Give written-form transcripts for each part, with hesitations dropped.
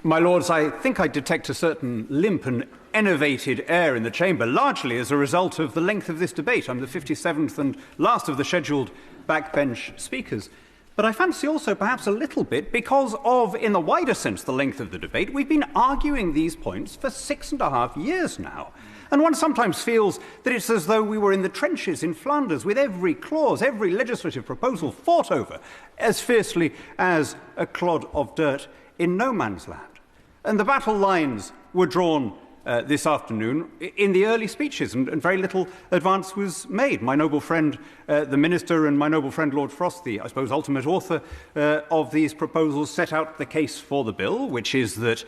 My Lords, I think I detect a certain limp and enervated air in the chamber, largely as a result of the length of this debate. I'm the 57th and last of the scheduled backbench speakers. But I fancy also perhaps a little bit because of, in the wider sense, the length of the debate. We've been arguing these points for 6.5 years now. And one sometimes feels that it's as though we were in the trenches in Flanders with every clause, every legislative proposal fought over as fiercely as a clod of dirt in no man's land. And the battle lines were drawn this afternoon in the early speeches, and very little advance was made. My noble friend, the Minister, and my noble friend Lord Frost, the, I suppose, ultimate author of these proposals, set out the case for the bill, which is that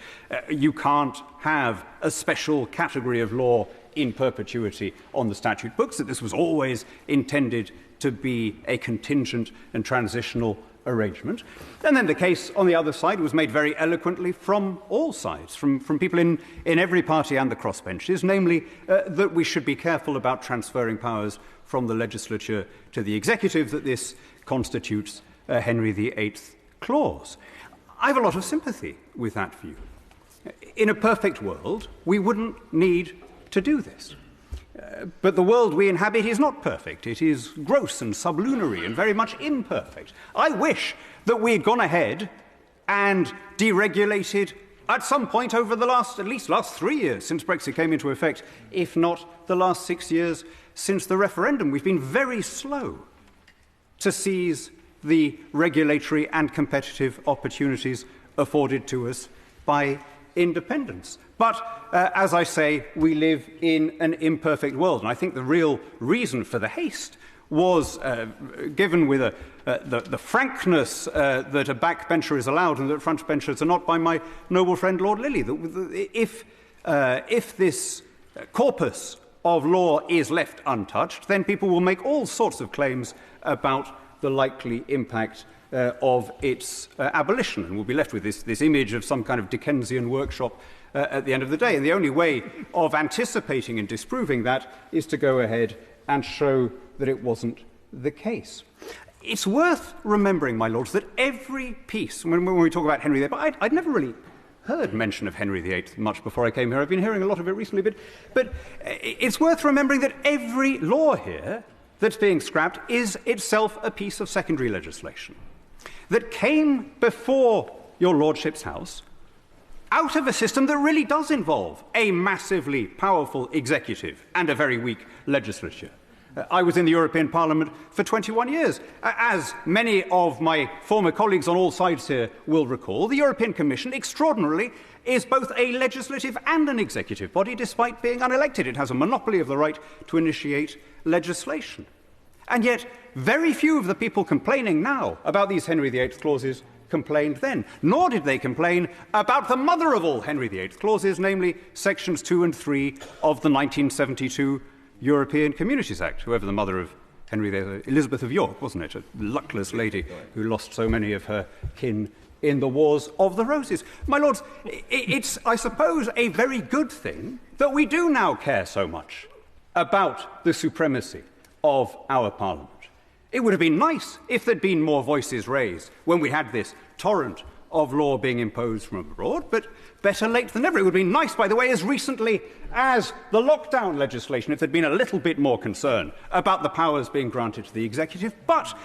you can't have a special category of law in perpetuity on the statute books, that this was always intended to be a contingent and transitional arrangement. And then the case on the other side was made very eloquently from all sides, from people in every party and the crossbenches, namely that we should be careful about transferring powers from the legislature to the executive, that this constitutes a Henry VIII clause. I have a lot of sympathy with that view. In a perfect world, we wouldn't need to do this. But the world we inhabit is not perfect. It is gross and sublunary and very much imperfect. I wish that we had gone ahead and deregulated at some point over the at least last 3 years since Brexit came into effect, if not the last 6 years since the referendum. We've been very slow to seize the regulatory and competitive opportunities afforded to us by independence. But, as I say, we live in an imperfect world, and I think the real reason for the haste was given with the frankness that a backbencher is allowed and that frontbenchers are not, by my noble friend Lord Lilly. That if this corpus of law is left untouched, then people will make all sorts of claims about the likely impact of its abolition, and we'll be left with this image of some kind of Dickensian workshop at the end of the day. And the only way of anticipating and disproving that is to go ahead and show that it wasn't the case. It's worth remembering, my lords, that every piece, when we talk about Henry VIII, I'd never really heard mention of Henry VIII much before I came here. I've been hearing a lot of it recently, but it's worth remembering that every law here that's being scrapped is itself a piece of secondary legislation that came before your lordship's house out of a system that really does involve a massively powerful executive and a very weak legislature. I was in the European Parliament for 21 years. As many of my former colleagues on all sides here will recall, the European Commission, extraordinarily, is both a legislative and an executive body, despite being unelected. It has a monopoly of the right to initiate legislation. And yet, very few of the people complaining now about these Henry VIII clauses complained then, nor did they complain about the mother of all Henry VIII clauses, namely Sections 2 and 3 of the 1972 European Communities Act. Whoever the mother of Henry VIII, Elizabeth of York, wasn't it? A luckless lady who lost so many of her kin in the Wars of the Roses. My lords, it's, I suppose, a very good thing that we do now care so much about the supremacy of our Parliament. It would have been nice if there'd been more voices raised when we had this torrent of law being imposed from abroad, but better late than never. It would have been nice, by the way, as recently as the lockdown legislation, if there'd been a little bit more concern about the powers being granted to the executive. But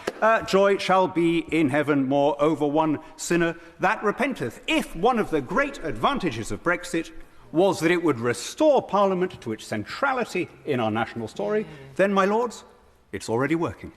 joy shall be in heaven more over one sinner that repenteth. If one of the great advantages of Brexit was that it would restore Parliament to its centrality in our national story, then, my lords, it's already working.